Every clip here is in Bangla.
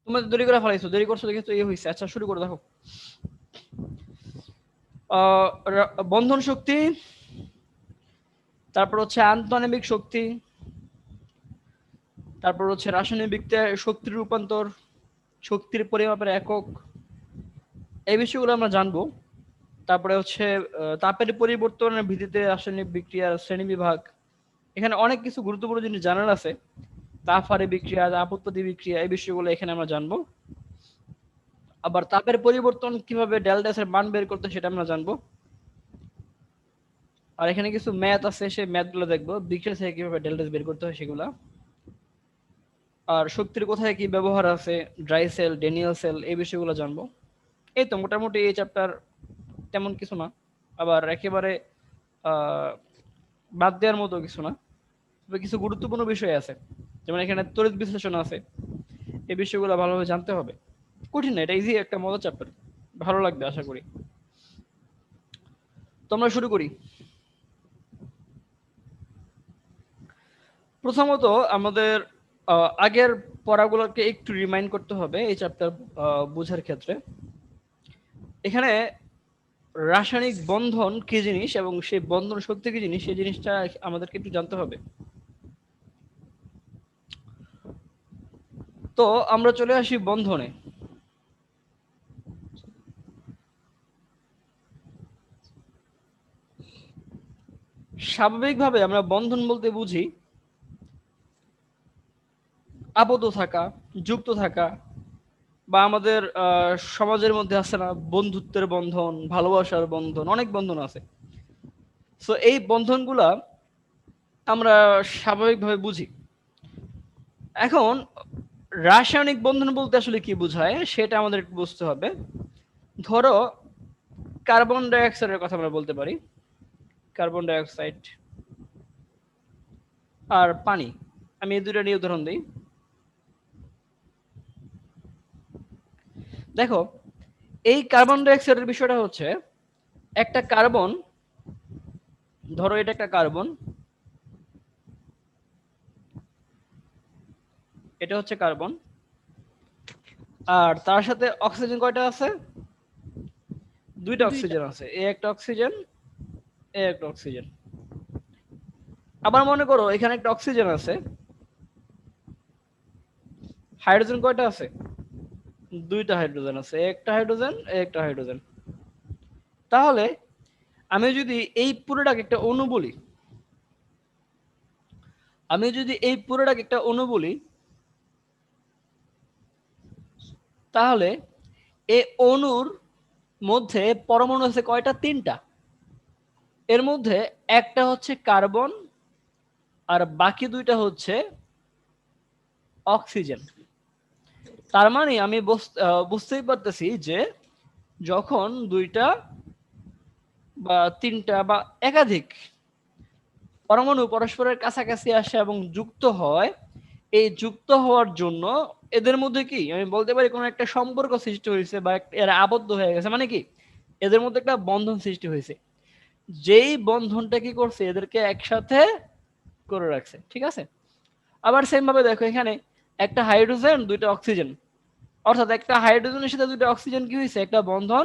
তুমি দেরি করে ফেলাইছো, দেরি করছো দেখে তো হয়েছে। আচ্ছা শুরু করে দেখো। বন্ধন শক্তি, তারপর হচ্ছে আন্তঃআণবিক শক্তি, তারপর হচ্ছে রাসায়নিক শক্তির রূপান্তর, শক্তির পরিমাপের একক, এই বিষয়গুলো আমরা জানবো। তারপরে হচ্ছে তাপের পরিবর্তনের ভিত্তিতে রাসায়নিক বিক্রিয়ার শ্রেণীবিভাগ। এখানে অনেক কিছু গুরুত্বপূর্ণ জিনিস জানার আছে। তাপহারী বিক্রিয়া, আপোৎপত্তি বিক্রিয়া, এই বিষয়গুলো এখানে আমরা জানবো। আবার তাপের পরিবর্তন কিভাবে ডেল্টা এর মান বের করতে সেটা আমরা জানবো। আর এখানে কিছু ম্যাথ আছে, সেই ম্যাথগুলো দেখবো, বিক্রিয়া থেকে কিভাবে ডেল্টা বের করতে হয় সেগুলা। আর শক্তির কোথায় কি ব্যবহার আছে, ড্রাই সেল, ড্যানিয়েল সেল, এই বিষয়গুলো জানবো। এই তো মোটামুটি এই চ্যাপ্টার তেমন কিছু না, আবার একেবারে বাদ দেওয়ার মতো কিছু না, তবে কিছু গুরুত্বপূর্ণ বিষয় আছে। যেমন এখানে তড়িৎ বিশ্লেষণ আছে, এই বিষয়গুলো ভালোভাবে জানতে হবে। কঠিন না, এটা ইজি একটা মজার চ্যাপ্টার, ভালো লাগবে আশা করি। তো আমরা শুরু করি। প্রথমত আমাদের আগের পড়াগুলোকে একটু রিমাইন্ড করতে হবে এই চ্যাপ্টার বোঝার ক্ষেত্রে। এখানে রাসায়নিক বন্ধন কি জিনিস এবং সেই বন্ধন শক্তি কি জিনিস, সেই জিনিসটা আমাদেরকে একটু জানতে হবে। তো আমরা চলে আসি বন্ধনে। স্বাভাবিকভাবে আমরা বন্ধন বলতে বুঝি আবদ্ধ থাকা, যুক্ত থাকা, বা আমাদের সমাজের মধ্যে আছে না বন্ধুত্বের বন্ধন, ভালোবাসার বন্ধন, অনেক বন্ধন আছে। সো এই বন্ধনগুলা আমরা স্বাভাবিকভাবে বুঝি। এখন রাসায়নিক বন্ধন বলতে আসলে কি বোঝায় সেটা আমাদের বুঝতে হবে। ধরো কার্বন ডাই অক্সাইডের কথা আমরা বলতে পারি, কার্বন ডাই অক্সাইড আর পানি, আমি এই দুইটা নিয়ে উদাহরণ দিই। দেখো এই কার্বন ডাই অক্সাইডের বিষয়টা হচ্ছে, একটা কার্বন, ধরো এটা একটা কার্বন, এটা হচ্ছে কার্বন, আর তার সাথে অক্সিজেন কয়টা আছে? দুইটা দুইটা। অক্সিজেন আছে, এ একটা অক্সিজেন, এ একটা অক্সিজেন। আবার মনে করো এখানে একটা অক্সিজেন আছে, হাইড্রোজেন কয়টা আছে? দুইটা হাইড্রোজেন আছে, একটা হাইড্রোজেন, একটা হাইড্রোজেন। তাহলে আমি যদি এই পুরোটাকে একটা অণু বলি, আমি যদি এই পুরোটাকে একটা অণু বলি, তাহলে এই অণুর মধ্যে পরমাণু আছে কয়টা? তিনটা। এর মধ্যে একটা হচ্ছে কার্বন আর বাকি দুইটা হচ্ছে অক্সিজেন। তার মানে আমি বুঝতেই পারতেছি যে যখন দুইটা বা তিনটা বা একাধিক পরমাণু পরস্পরের কাছাকাছি আসে এবং যুক্ত হয়, এই যুক্ত হওয়ার জন্য এদের মধ্যে কি আমি বলতে পারি কোনো একটা সম্পর্ক সৃষ্টি হয়েছে বা এরা আবদ্ধ হয়ে গেছে, মানে কি এদের মধ্যে একটা বন্ধন সৃষ্টি হয়েছে, যেই বন্ধনটা কি করছে এদেরকে একসাথে করে রাখছে। ঠিক আছে, আবার সেম ভাবে দেখো এখানে একটা হাইড্রোজেন, দুইটা অক্সিজেন, অর্থাৎ একটা হাইড্রোজেনের সাথে দুইটা অক্সিজেন কি হয়েছে, একটা বন্ধন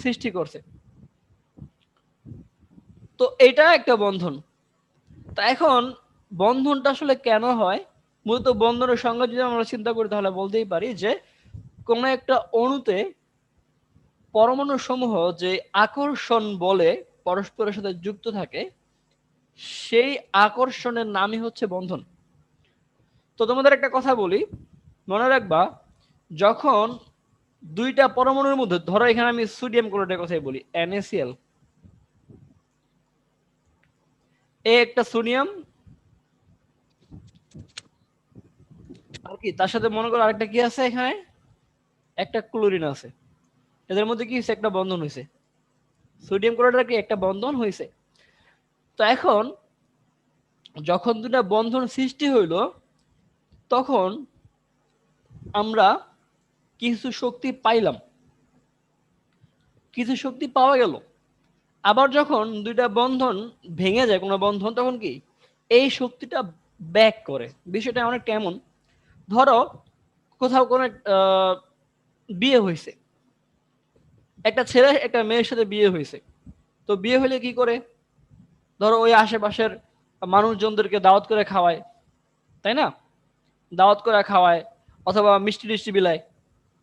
সৃষ্টি করছে। তো এটা একটা বন্ধন। তা এখন বন্ধনটা আসলে কেন হয়? মূলত বন্ধনের সংজ্ঞা যদি আমরা চিন্তা করি তাহলে বলতেই পারি যে কোন একটা অণুতে পরমাণু সমূহ যে আকর্ষণ বলে পরস্পরের সাথে যুক্ত থাকে, সেই আকর্ষণের নামই হচ্ছে বন্ধন। তো তোমাদের একটা কথা বলি, মনে রাখবা, যখন দুইটা পরমাণুর মধ্যে, ধরো এখানে আমি সোডিয়াম ক্লোরাইডের কথাই বলি, NaCl, এ একটা সোডিয়াম, আর কি তার সাথে মনে করো আরেকটা কি আছে, এখানে একটা ক্লোরিন আছে, এদের মধ্যে কি হয়েছে, একটা বন্ধন হয়েছে, সোডিয়াম ক্লোরাইড কি একটা বন্ধন হয়েছে। তো এখন যখন দুটা বন্ধন সৃষ্টি হইল, তখন আমরা কিছু শক্তি পাইলাম, কিছু শক্তি পাওয়া গেল। আবার যখন দুইটা বন্ধন ভেঙে যায় কোনো বন্ধন, তখন কি এই শক্তিটা ব্যাক করে। বিষয়টা অনেক কেমন, ধরো কোথাও কোনো বিয়ে হয়েছে, একটা ছেলে একটা মেয়ের সাথে বিয়ে হয়েছে, তো বিয়ে হলে কি করে, ধরো ওই আশেপাশের মানুষজনদেরকে দাওয়াত করে খাওয়ায়, তাই না? দাওয়াত করে খাওয়ায় অথবা মিষ্টি টিষ্টি বিলায়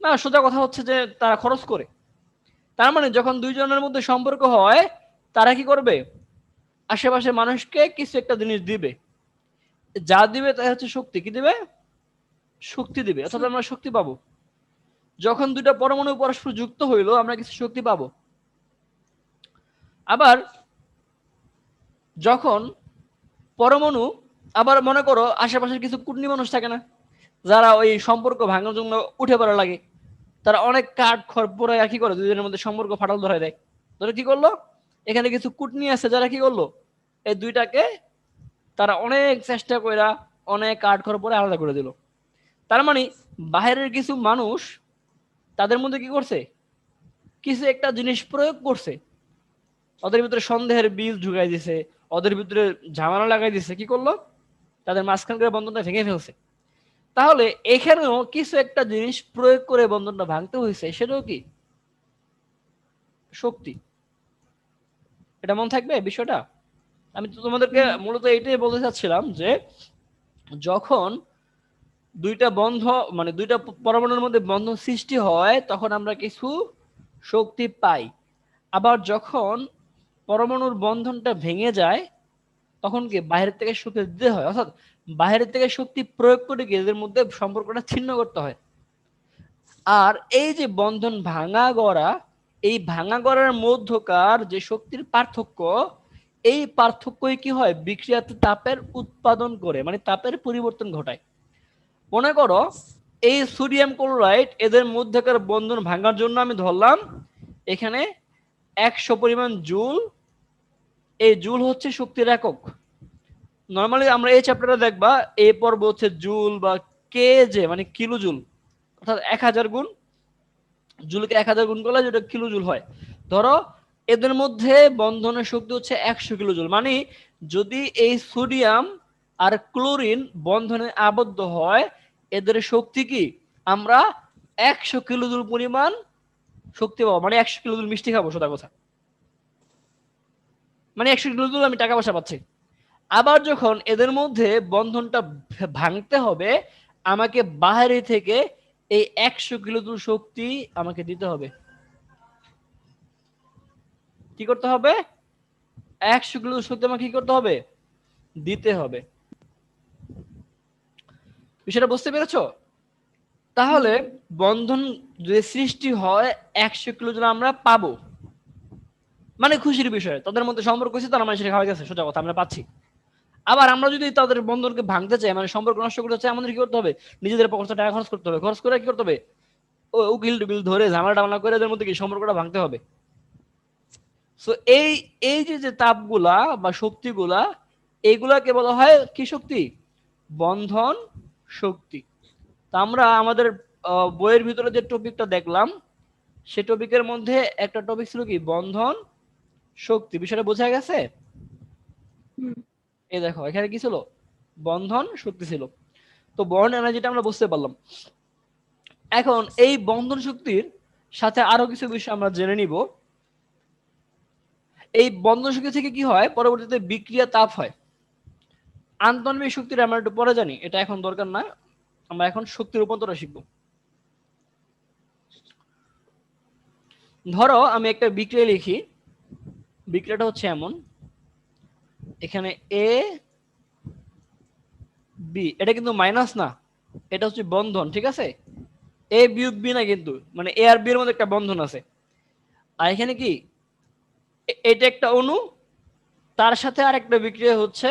না, সোজা কথা হচ্ছে যে তারা খরচ করে। তার মানে যখন দুইজনের মধ্যে সম্পর্ক হয়, তারা কি করবে, আশেপাশের মানুষকে কিছু একটা জিনিস দিবে, যা দিবে তাই হচ্ছে শক্তি। কি দিবে? শক্তি দিবে, অর্থাৎ আমরা শক্তি পাবো। যখন দুইটা পরমাণু পরস্পর যুক্ত হইলো, আমরা কিছু শক্তি পাবো। আবার যখন পরমাণু, আবার মনে করো আশেপাশের কিছু কুটনি মানুষ থাকে না, যারা ওই সম্পর্ক ভাঙার জন্য উঠে পড়া লাগে, তারা অনেক কাঠ খড় পোড়ায় কি করে, দুজনের মধ্যে সম্পর্ক ফাটল ধরায় দেয়। ধরে কি করলো, এখানে কিছু কুটনি আছে যারা কি করলো, এই দুইটাকে তারা অনেক চেষ্টা করে অনেক কাঠ খড় পোড়ায় আলাদা করে দিল। তার মানে বাইরের কিছু মানুষ তাদের মধ্যে কি করছে, কিছু একটা জিনিস প্রয়োগ করছে, ওদের ভিতরে সন্দেহের বীজ ঢুকাই দিছে, ওদের ভিতরে ঝামেলা লাগাই দিছে, কি করলো, তাদের মাঝখানকার বন্ধনটা ভেঙে ফেলছে। তাহলে এখানেও কিছু একটা জিনিস প্রয়োগ করে বন্ধনটা ভাঙতে হয়েছে, সেটাও কি শক্তি। এটা মনে থাকবে বিষয়টা। আমি তো তোমাদেরকে মূলত এইটাই বলতে চাচ্ছিলাম যে যখন দুইটা বন্ধ মানে দুইটা পরমাণুর মধ্যে বন্ধন সৃষ্টি হয়, তখন আমরা কিছু শক্তি পাই। আবার যখন পরমাণুর বন্ধনটা ভেঙে যায়, তখন কি বাইরের থেকে শক্তি দিতে হয়, অর্থাৎ বাইরের থেকে শক্তি প্রয়োগ করে গিয়ে এদের মধ্যে সম্পর্কটা ছিন্ন করতে হয়। আর এই যে বন্ধন ভাঙা গড়া, এই ভাঙা গড়ার মধ্যকার যে শক্তির পার্থক্য, এই পার্থক্যই কি হয়, বিক্রিয়াতে তাপের উৎপাদন করে, মানে তাপের পরিবর্তন ঘটায়। মনে করো এই সোডিয়াম ক্লোরাইড, এদের মধ্যকার বন্ধন ভাঙার জন্য আমি ধরলাম এখানে 100 পরিমাণ জুল। এই জুল হচ্ছে শক্তির একক। নর্মালি আমরা এই চ্যাপ্টারে দেখবা এই পর্ব হচ্ছে জুল বা কেজে, মানে কিলো জুল, অর্থাৎ 1000 গুণ। জুলকে 1000 গুণ করলে যেটা কিলো জুল হয়। ধরো এদের মধ্যে বন্ধনের শক্তি হচ্ছে 100 কিলো জুল, মানে যদি এই সোডিয়াম আর ক্লোরিন বন্ধনে আবদ্ধ হয়, এদের শক্তি কি, আমরা 100 কিলো জুল পরিমাণ শক্তি পাবো, মানে 100 কিলো জুল মিষ্টি খাবো, সোজা কথা, মানে 100 কিলো জুল আমি টাকা পয়সা পাচ্ছি। আবার যখন এদের মধ্যে বন্ধনটা ভাঙতে হবে, আমাকে বাইরে থেকে এই 100 কিলো জুল শক্তি আমাকে দিতে হবে। কি করতে হবে, 100 কিলো শক্তি আমাকে কি করতে হবে, দিতে হবে। বিষয়টা বুঝতে পেরেছো? তাহলে বন্ধন যদি সৃষ্টি হয় 100 কিলো জুল আমরা পাবো, মানে খুশির বিষয়, তাদের মধ্যে সম্পর্ক হয়েছে, তারা মানে সেটা খাওয়া গেছে, সোজা কথা আমরা পাচ্ছি। আবার আমরা যদি তাদের বন্ধনকে ভাঙতে চাই, মানে সম্পর্ক নষ্ট করতে চাই, আমাদের কি করতে হবে, নিজেদের পকেটে টাকা খরচ করতে হবে, খরচ করে কি করতে হবে, উকিল টুকিল ধরে ঝামেলা টামেলা করে এদের মধ্যে কি সম্পর্কটা ভাঙতে হবে। সো এই এই যে তাপগুলা বা শক্তিগুলা, এইগুলাকে বলা হয় কি শক্তি, বন্ধন শক্তি। তা আমরা আমাদের বইয়ের ভিতরে যে টপিকটা দেখলাম, সে টপিকের মধ্যে একটা টপিক ছিল কি, বন্ধন শক্তি। বিষয়টা বোঝা গেছে? এই দেখো এখানে কি ছিল, বন্ধন শক্তি ছিল। তো বন্ড এনার্জিটা আমরা বুঝতে পারলাম। এখন এই বন্ধন শক্তির সাথে আরো কিছু বিষয় আমরা জেনে নিব। এই বন্ধন শক্তি থেকে কি হয়, পরবর্তীতে বিক্রিয়া তাপ হয়। আন্তঃনবিক শক্তির আমরা একটু পরে জানি, এটা এখন দরকার না, আমরা এখন শক্তির রূপান্তর শিখব। ধরো আমি একটা বিক্রিয়া লিখি, বিক্রিয়াটা হচ্ছে এমন, এখানে এ বি, এটা কিন্তু মাইনাস না, এটা হচ্ছে বন্ধন, ঠিক আছে, এ বিয়োগ বি না, কিন্তু মানে এ আর বি এর মধ্যে একটা বন্ধন আছে। আর এখানে কি, এটা একটা অণু, তার সাথে আর একটা বিক্রিয়া হচ্ছে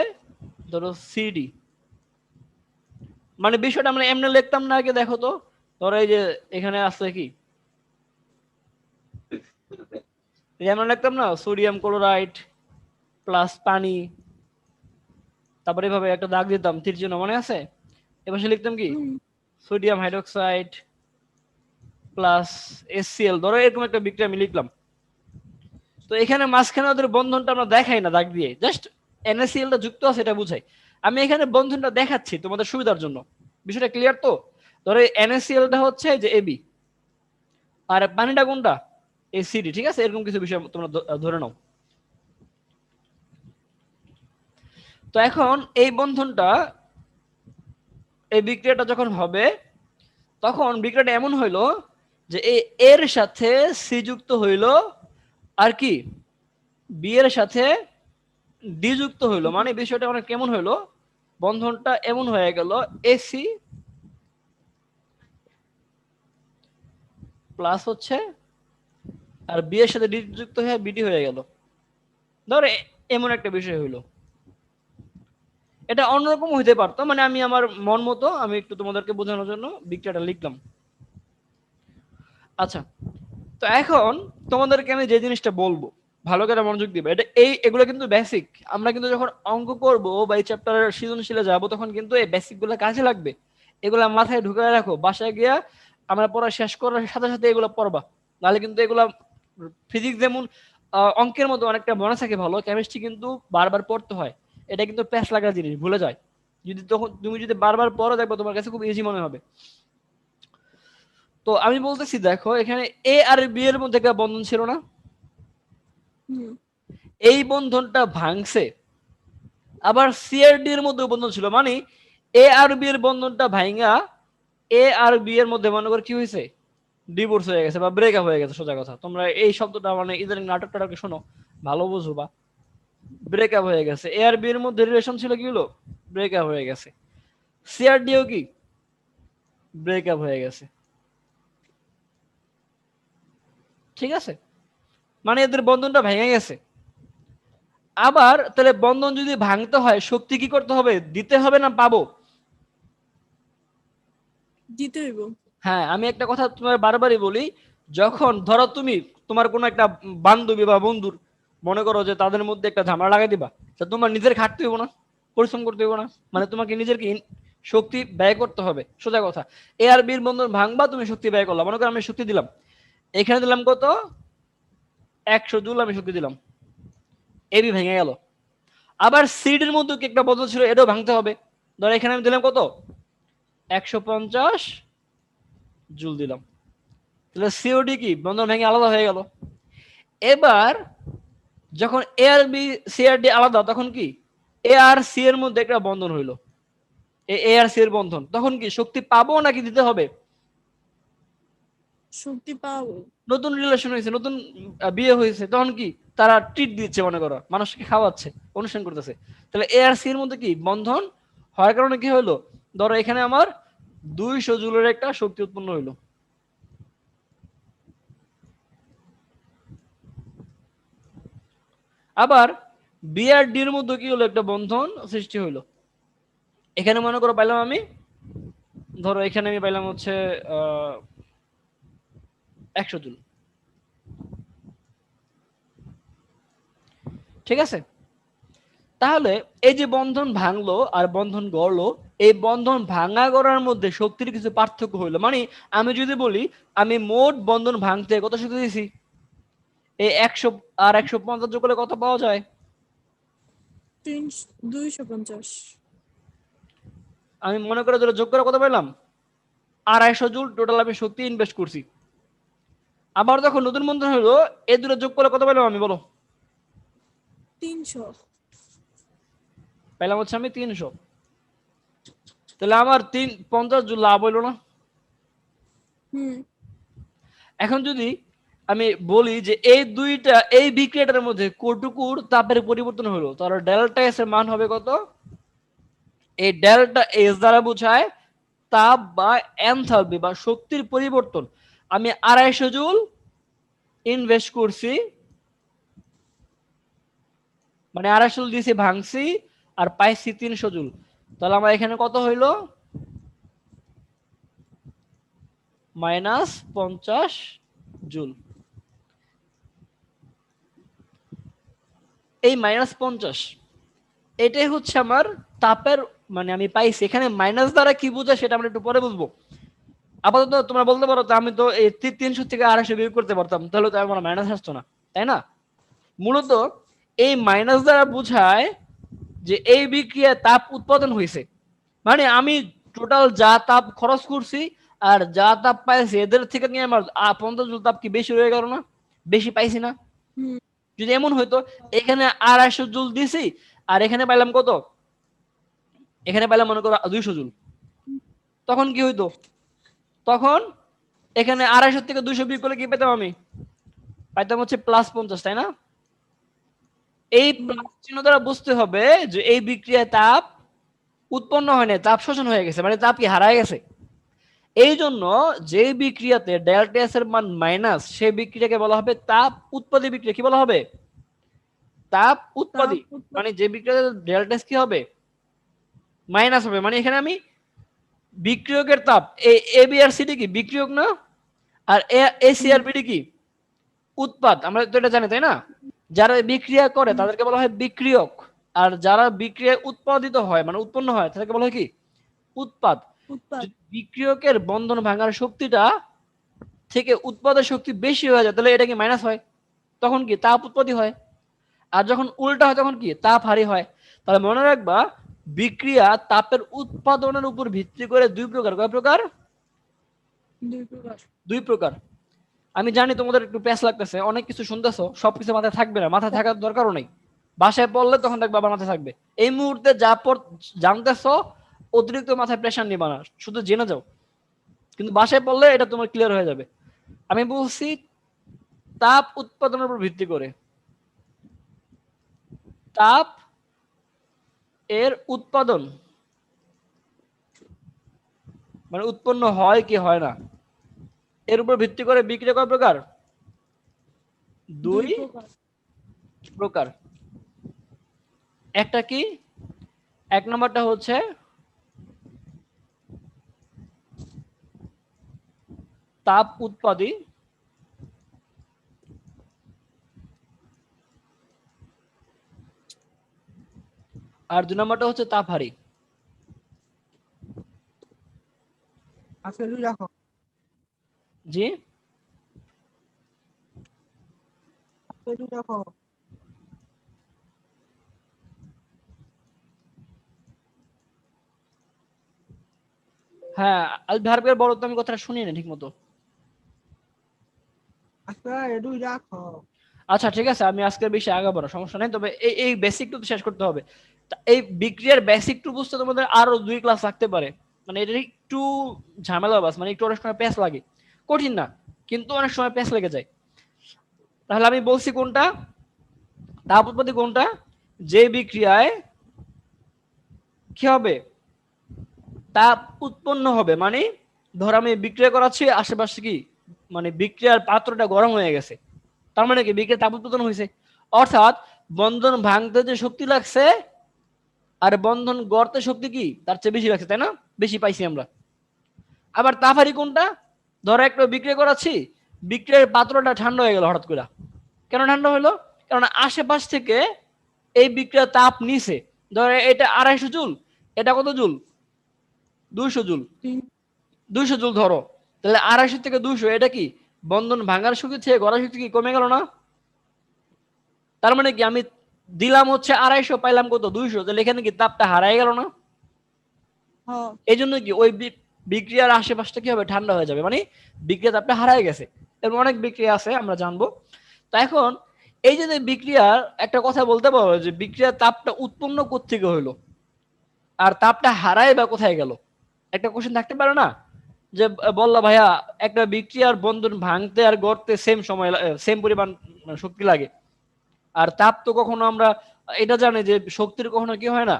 ধরো সিডি। মানে বিষয়টা আমরা এমনি লিখতাম না, আগে দেখো তো, ধরো এই যে এখানে আছে কি, আমরা লিখতাম না সোডিয়াম ক্লোরাইড প্লাস পানি, তারপরে এভাবে একটা দাগ দিতাম তীর চিহ্ন, মনে আছে? এবার লিখতাম কি, সোডিয়াম হাইড্রোক্সাইড প্লাস HCl, ধরো এরকম একটা বিক্রিয়া আমি লিখলাম। তো এখানে মাঝখানে ওদের বন্ধনটা আমরা দেখাই না দাগ দিয়ে, জাস্ট NaCl টা যুক্ত আছে এটা বুঝাই। আমি এখানে বন্ধনটা দেখাচ্ছি তোমাদের সুবিধার জন্য। বিষয়টা ক্লিয়ার তো? ধরো NaCl-টা হচ্ছে যে AB, আর পানিটা কোনটা ACD, ঠিক আছে? এরকম কিছু বিষয় তোমরা ধরে নাও। তো এখন এই বন্ধনটা, এই বিক্রিয়াটা যখন হবে তখন বিক্রিয়াটা এমন হইলো যে এর সাথে সি যুক্ত হইলো আর কি বি এর সাথে ডি যুক্ত হইলো, মানে বিষয়টা অনেক কেমন হইলো, বন্ধনটা এমন হয়ে গেল এসি প্লাস হচ্ছে আর বি এর সাথে ডি যুক্ত হয়ে বিডি হয়ে গেল। ধরে এমন একটা বিষয় হইলো। এটা অন্যরকম হইতে পারতো, মানে আমি আমার মন মতো আমি একটু তোমাদেরকে বোঝানোর জন্য বিক্রিয়াটা লিখলাম। আচ্ছা, তো এখন তোমাদেরকে আমি যে জিনিসটা বলবো ভালো করে মনোযোগ দিবে, এটা এগুলো কিন্তু বেসিক। আমরা কিন্তু যখন অঙ্ক করব বা এই চ্যাপ্টারের সৃজনশীলে যাব তখন কিন্তু এই বেসিক গুলো কাজে লাগবে। এগুলা মাথায় ঢুকায় রাখো, বাসায় গিয়া আমরা পড়া শেষ করার সাথে সাথে এগুলো পড়বা, নাহলে কিন্তু এগুলা ফিজিক্স যেমন অঙ্কের মতো অনেকটা মনে থাকে ভালো, কেমিস্ট্রি কিন্তু বারবার পড়তে হয়। এটা কিন্তু প্যাচ লাগা জিনিস, ভুলে যায়। তখন তুমি যদি বারবার পড়ো দেখবো তোমার কাছে খুব ইজি মনে হবে। তো আমি বলতেছি দেখো, এখানে এ আর বি এর মধ্যে একটা বন্ধন ছিল না, এই বন্ধনটা ভাঙছে। আবার সি আর ডি এর মধ্যে বন্ধন ছিল, মানে এ আর বি এর বন্ধনটা ভাঙা এ আর বি এর মধ্যে মনে করে কি হয়েছে, ডিভোর্স হয়ে গেছে বা ব্রেকআপ হয়ে গেছে। সোজা কথা, তোমরা এই শব্দটা মানে ইদানিং নাটকটাকে শোনো, ভালো বুঝো। বা ব্রেকআপ হয়ে গেছে, এ আর বি এর মধ্যে রিলেশন ছিল, কি হলো, ব্রেকআপ হয়ে গেছে। সি আর ডিও কি ব্রেকআপ হয়ে গেছে, ঠিক আছে? মানে এদের বন্ধনটা ভেঙে গেছে। আবার তাহলে বন্ধন যদি ভাঙতে হয় শক্তি কি করতে হবে, দিতে হবে না পাবো? দিতে হইব। হ্যাঁ, আমি একটা কথা তোমার বারবারই বলি, যখন ধরো তুমি তোমার কোনো একটা বান্ধবী বা বন্ধুর মনে করো যে তাদের মধ্যে একটা ঝামেলা লাগাই দিবা, তা তোমার নিজের খাটতে হইব না, পরিশ্রম করতে হইব না? মানে তোমাকে নিজের কি শক্তি ব্যয় করতে হবে, সোজা কথা। এ আর বির বন্ধন ভাঙবা, তুমি শক্তি ব্যয় করলাম। মনে করো আমি শক্তি দিলাম, এখানে দিলাম কত, 100 জুল আমি শক্তি দিলাম, এবি ভেঙে গেল। আবার সিডের মধ্যে কি একটা বন্ধন ছিল, এটাও ভাঙতে হবে। ধর এখানে আমি দিলাম কত, 150 জুল দিলাম, তাহলে সিওডি কি বন্ধন ভেঙে আলাদা হয়ে গেল। এবার যখন এ আর বি সি আর ডি আলাদা, তখন কি এ আর সি এর মধ্যে একটা বন্ধন হইলো, এ আর সি এর বন্ধন, তখন কি শক্তি পাবো নাকি দিতে হবে? শক্তি পাবো। নতুন রিলেশন হয়েছে, নতুন বিয়ে হয়েছে, তখন কি তারা ট্রিট দিচ্ছে, মনে করো মানুষকে খাওয়াচ্ছে, অনুষ্ঠান করতেছে। তাহলে এ আর সি এর মধ্যে কি বন্ধন হওয়ার কারণে কি হলো, ধরো এখানে আমার 200 জুলের একটা শক্তি উৎপন্ন হইলো। আবার বি আর ডি এর মধ্যে কি হলো, একটা বন্ধন সৃষ্টি হইলো। এখানে মনে করো পাইলাম আমি, ধরো এখানে আমি পাইলাম হচ্ছে 100 জুল, ঠিক আছে? তাহলে এই যে বন্ধন ভাঙলো আর বন্ধন গড়লো, এই বন্ধন ভাঙা গড়ার মধ্যে শক্তির কিছু পার্থক্য হইলো। মানে আমি যদি বলি আমি মোট বন্ধন ভাঙতে কত শক্তি দিয়েছি, এই 100 আর 150 যোগ করলে কত পাওয়া যায়, 250। আমি মনে করে যোগ করে কত পেলাম, 250 জুল টোটাল আমি শক্তি ইনভেস্ট করছি। আবার যখন নতুন বন্ধন হলো, এই দুটো যোগ করে কত পেলাম আমি, বলো? 300 পেলাম হচ্ছে আমি 300। তাহলে আমার 50 জুল লাভ হইলো না? এখন যদি আমি বলি যে এই দুইটা, এই বিক্রিয়াটার মধ্যে কটুকুর তাপের পরিবর্তন হলো, তাহলে ডেল্টা এস এর মান হবে কত? এই ডেল্টা এস দ্বারা বোঝায় তাপ বা এনথালপি বা শক্তির পরিবর্তন। আমি 250 জুল ইনভেস্ট করছি, মানে 250 জুল দিয়েছি ভাঙছি, আর পাইছি 300 জুল। তাহলে আমার এখানে কত হইলো, -50 জুল। এই -50 এটাই হচ্ছে আমার তাপের, মানে আমি পাইছি। এখানে মাইনাস দ্বারা কি বোঝায় সেটা আমরা একটু পরে বুঝবো। আপাতত তোমরা বলতে পারো আমি তো এই 300 থেকে 250 বিয়োগ করতে পারতাম, তাহলে তো আমার মাইনাস আসতো না, তাই না? মূলত এই মাইনাস দ্বারা বোঝায় যে এই বিক্রিয়ায় তাপ উৎপাদন হয়েছে। মানে আমি টোটাল যা তাপ খরচ করছি আর যা তাপ পাইছি এদের থেকে নিয়ে আমার 50 জুল তাপ কি বেশি হয়ে গেল না? বেশি পাইছি না? হুম। যদি এমন হইতো এখানে 250 জুল দিছি আর এখানে পাইলাম কত? এখানে পাইলাম মনে করো 200 জুল, তখন কি হইতো? তখন এখানে 250 থেকে 200 বিয়োগ করলে কি পেতাম আমি? পাইতাম হচ্ছে +50, তাই না? এই প্লাস চিহ্ন দ্বারা বুঝতে হবে যে এই বিক্রিয়ায় তাপ উৎপন্ন হয় না, তাপ শোষণ হয়ে গেছে, মানে তাপ কি হারায় গেছে। এই জন্য যে বিক্রিয়াতে ডেল্টা এস এর মান মাইনাস সেই বিক্রিয়াকে বলা হবে তাপ উৎপাদী বিক্রিয়া। কি বলা হবে? তাপ উৎপাদী। মানে যে বিক্রিয়াতে ডেল্টা এস কি হবে? মাইনাস হবে। মানে এখানে আমি বিক্রিয়কের তাপ এ বি আর সিডি কি বিক্রিয়ক না, আর এ সি আর বিডি কি উৎপাদ। আমরা তো এটা জানি, তাই না? যারা বিক্রিয়া করে তাদেরকে বলা হয় বিক্রিয়ক, আর যারা বিক্রিয়ায় উৎপাদিত হয় মানে উৎপন্ন হয় তাদেরকে বলা হয় কি? উৎপাদ। উৎপাদ। যদি বিক্রিয়কের বন্ধন ভাঙার শক্তিটা থেকে উৎপাদের শক্তি বেশি হয়ে যায় তাহলে এটা কি মাইনাস হয়, তখন কি তাপ উৎপত্তি হয়। আর যখন উল্টা হয় তখন কি তাপ হারি হয়। তাহলে মনে রাখবা বিক্রিয়া তাপের উৎপাদনের উপর ভিত্তি করে দুই প্রকার। কয় প্রকার? দুই প্রকার। দুই প্রকার। আমি জানি তোমাদের একটু প্যাস লাগতেছে, অনেক কিছু শুনতেছো, সবকিছু মাথায় থাকবে না, মাথায় থাকার দরকারও নেই। বাসায় পড়লে তখন দেখবা আবার মাথায় থাকবে। এই মুহূর্তে যা জানতেছো অতিরিক্ত মাথায় প্রেশার নিবা না, শুধু জেনে যাও, কিন্তু বাসায় পড়লে এটা তোমার ক্লিয়ার হয়ে যাবে। আমি বলছি তাপ উৎপাদনের উপর ভিত্তি করে। তাপ এর উৎপাদন মানে উৎপন্ন হয় কি হয় না এর উপর ভিত্তি করে বিক্রিয়া কয় প্রকার? দুই দুই প্রকার। প্রকার। একটা কি? এক নম্বরটা হচ্ছে তাপ উৎপাদী, আর দুই নম্বরটা হচ্ছে তাপহারী। জি, হ্যাঁ। ভার্বের বলো তো, আমি কথাটা শুনি না ঠিক মতো। আচ্ছা ঠিক আছে, আমি আজকের বেশি আগাবো না, সমস্যা নেই। তবে এই এই বেসিকটু শেষ করতে হবে। এই বিক্রিয়ার বেসিকটু বুঝতে তোমাদের আরো 2 ক্লাস লাগতে পারে। মানে এটা একটু ঝামেলা বাস, মানে একটু অনেক সময় প্যাচ লাগে। কঠিন না, কিন্তু অনেক সময় প্যাচ লেগে যায়। তাহলে আমি বলছি কোনটা? তাপ উৎপত্তি কোনটা? যে বিক্রিয়ায় কি হবে? তাপ উৎপন্ন হবে। মানে ধর আমি বিক্রিয়া করাচ্ছি, আশেপাশে কি মানে বিক্রিয়ার পাত্রটা গরম হয়ে গেছে, তার মানে কি বিক্রিয়া তাপ উৎপাদন হয়েছে। অর্থাৎ বন্ধন ভাঙতে যে শক্তি লাগছে আর বন্ধন গড়তে শক্তি কি তার চেয়ে বেশি লাগছে, তাই না? বেশি পাইছি আমরা। আবার তাপহারী কোনটা? ধরো একটা বিক্রিয়া করাচ্ছি, বিক্রিয়ার পাত্রটা ঠান্ডা হয়ে গেল হঠাৎ করে। কেন ঠান্ডা হলো? কারণ আশেপাশ থেকে এই বিক্রিয়া তাপ নিছে। ধরো এটা 250 জুল, এটা কত জুল? 200 জুল। 200 জুল ধরো, তাহলে 250 থেকে 200 এটা কি বন্ধন ভাঙার শক্তি থেকে গড়ার শক্তি কি কমে গেল না? তার মানে কি আমি দিলাম হচ্ছে 250, পাইলাম কত? 200, তাহলে এখানে কি তাপটা হারাই গেল না? এই জন্য কি ওই বিক্রিয়ার আশেপাশটা কি হবে? ঠান্ডা হয়ে যাবে, মানে বিক্রিয়া তাপটা হারাই গেছে। এরকম অনেক বিক্রিয়া আছে, আমরা জানবো। তো এখন এই যে বিক্রিয়ার একটা কথা বলতে পারো যে বিক্রিয়ার তাপটা উৎপন্ন কোত্থেকে হইলো আর তাপটা হারায় বা কোথায় গেল, একটা কোশ্চেন থাকতে পারে না? যে বললা ভাইয়া একটা বিক্রিয়ার বন্ধন ভাঙতে আর গড়তে সেম সময় সেম পরিমাণ শক্তি লাগে, আর তাপ তো কখনো আমরা এটা জানি যে শক্তির কখনো কি হয় না,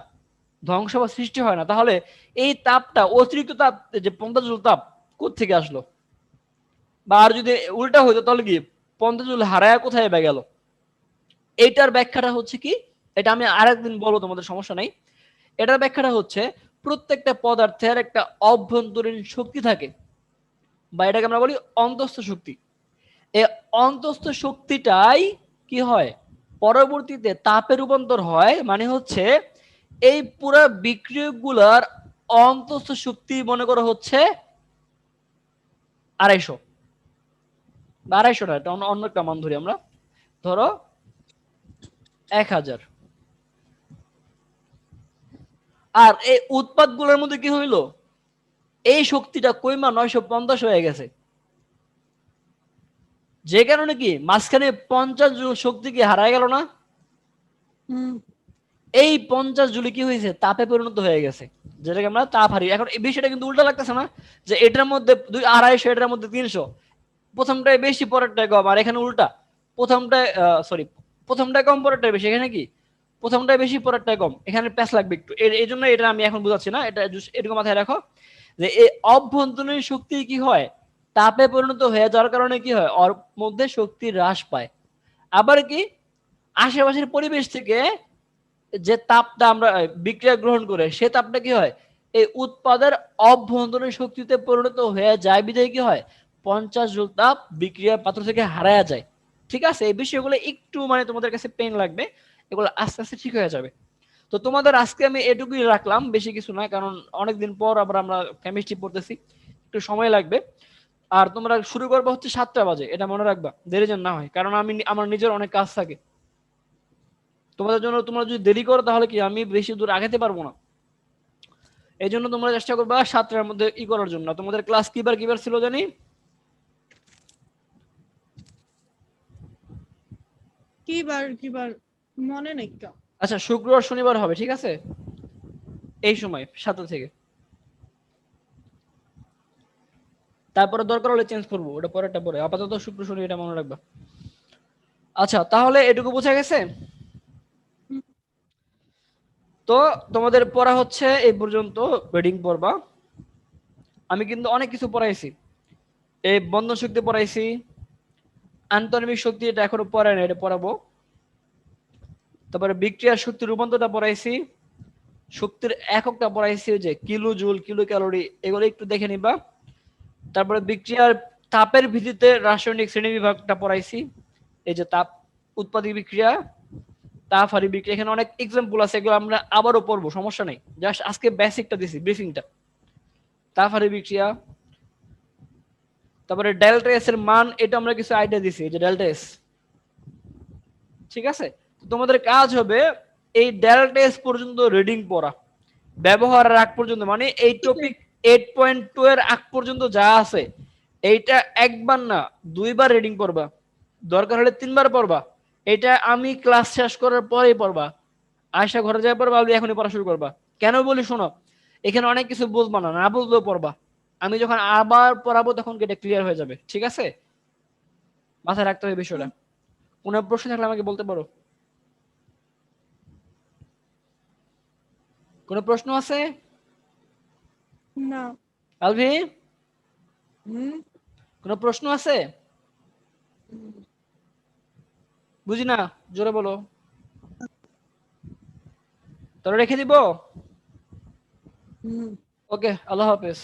ধ্বংস বা সৃষ্টি হয় না। তাহলে এই তাপটা অতিরিক্ত তাপ যে 50 জুল তাপ কোত্থেকে আসলো? বা আর যদি উল্টা হইতো তাহলে কি 50 জুল হারায় কোথায় বা গেল? এইটার ব্যাখ্যাটা হচ্ছে কি, এটা আমি আরেকদিন বলবো, তোমাদের সমস্যা নাই। এটার ব্যাখ্যাটা হচ্ছে প্রত্যেকটা পদার্থের একটা অভ্যন্তরীণ শক্তি থাকে, বা এটাকে আমরা বলি অন্তস্থ শক্তি। এই অন্তস্থ শক্তিটাই কি হয় পরবর্তীতে তাপে রূপান্তর হয়। মানে হচ্ছে এই পুরো বিক্রিয়কগুলোর অন্তস্থ শক্তি মনে করা হচ্ছে 250, বা 250 না, এটা অন্য একটা মান ধরি আমরা, ধরো 1000। আর এই উৎপাদগুলোর মধ্যে কি হইলো? এই শক্তিটা কইমা 950 হয়ে গেছে, যে কারণে কি মাঝখানে 50 জুল শক্তি কি হারায় গেল না? হুম এই 50 জুলি কি হয়েছে, তাপে পরিণত হয়ে গেছে, যেটাকে আমরা তাপ হারি। এখন এই বিষয়টা কিন্তু উল্টা লাগতেছে না, যে এটার মধ্যে 250, এটার মধ্যে 300, প্রথমটায় বেশি পরেরটায় কম, আর এখানে উল্টা, প্রথমটায় সরি, প্রথমটায় কম পরেরটায় বেশি, এখানে কি প্রথমটায় বেশি পরেরটায় কম, এখানে প্যাচ লাগবে একটু, এই জন্য এটা আমি এখন বুঝাচ্ছি না, এটা এরকম মাথায় রাখো যে এই অভ্যন্তরীণ শক্তি কি হয়, তাপে পরিণত হয়ে যাওয়ার কারণে কি হয়, ওর মধ্যে শক্তি হ্রাস পায়। আবার কি আশেপাশের পরিবেশ থেকে যে তাপটা আমরা বিক্রিয়া গ্রহণ করে, সে তাপটা কি হয় এই উৎপাদের অভ্যন্তরীণ শক্তিতে পরিণত হয়ে যায়, বিধায় কি হয় 50 জুল তাপ বিক্রিয়া পাত্র থেকে হারায়া যায়। ঠিক আছে, এই বিষয়গুলো একটু মানে তোমাদের কাছে পেন লাগবে, এগুলো আস্তে আস্তে ঠিক হয়ে যাবে। তো তোমাদের আজকে আমি এটুকুই রাখলাম, বেশি কিছু না, কারণ অনেকদিন পর আবার আমরা কেমিস্ট্রি পড়তেছি, একটু সময় লাগবে। আর তোমরা শুরু করবে হচ্ছে 7টা বাজে, এটা মনে রাখবা, দেরি যেন না হয়, কারণ আমি আমার নিজের অনেক কাজ থাকে তোমাদের জন্য। তোমরা যদি দেরি করো তাহলে কি আমি বেশি দূর আগাতে পারবো না। এই জন্য তোমরা চেষ্টা করবা 7টার মধ্যে করার জন্য। তোমাদের ক্লাস কিবার ছিল জানি? কিবার মনে নেই কা। আচ্ছা, শুক্রবার শনিবার হবে, ঠিক আছে, এই সময় 7টা থেকে। তারপরে দরকার হলে চেঞ্জ করবো, ওটা পরেরটা পরে, আপাতত শুক্র শনি এটা মনে রাখবা। আচ্ছা, তাহলে এটুকু বোঝা গেছে। তো তোমাদের পড়া হচ্ছে এই পর্যন্ত, রিডিং পড়বা। আমি কিন্তু অনেক কিছু পড়াইছি, এই বন্ধন শক্তি পড়াইছি, আন্তর্মিক শক্তি এটা এখনো পড়ায় না, এটা পড়াবো। তারপরে বিক্রিয়ার শক্তির রূপান্তরটা পড়াইছি, শক্তির এককটা পড়াইছি, যে কিলো জুল, কিলো ক্যালোরি, এগুলো একটু দেখে নিবা। তারপরে বিক্রিয়ার তাপের ভিত্তিতে রাসায়নিক শ্রেণী বিভাগটা পড়াইছি, এই যে তাপ উৎপাদক বিক্রিয়া, তাপ হারি বিক্রিয়া, এখানে অনেক এক্সাম্পল আছে, এগুলো আমরা আবারও পড়বো, সমস্যা নেই, জাস্ট আজকে বেসিকটা দিছি, ব্রিফিংটা। তাপ হারি বিক্রিয়া, তারপরে ডেল্টা এস এর মান, এটা আমরা কিছু আইডিয়া দিছি, যে ডেল্টা এস, ঠিক আছে। তোমাদের কাজ হবে এই ডেল্টা এস পর্যন্ত রিডিং পড়া, ব্যবহারের আগ পর্যন্ত, মানে এই টপিক 8.2 এর আগ পর্যন্ত যা আছে এইটা একবার না 2বার রিডিং পড়বা, দরকার হলে 3বার পড়বা। এটা আমি ক্লাস শেষ করার পরেই পড়বা, আয়সা ঘরে যাওয়ার পর ভাবলি এখনই পড়া শুরু করবা। কেন বলি শোনো, এখানে অনেক কিছু বুঝবা না, না বুঝলেও পড়বা, আমি যখন আবার পড়াবো তখন এটা ক্লিয়ার হয়ে যাবে, ঠিক আছে, মাথায় রাখতে হবে বিষয়টা। কোনো প্রশ্ন থাকলে আমাকে বলতে পারো। কোনো প্রশ্ন আছে? না। আলভি, হুম কোনো প্রশ্ন আছে? বুঝি না, জোরে বলো, তোরা রেখে দিব। হুম ওকে, আল্লাহ হাফেজ।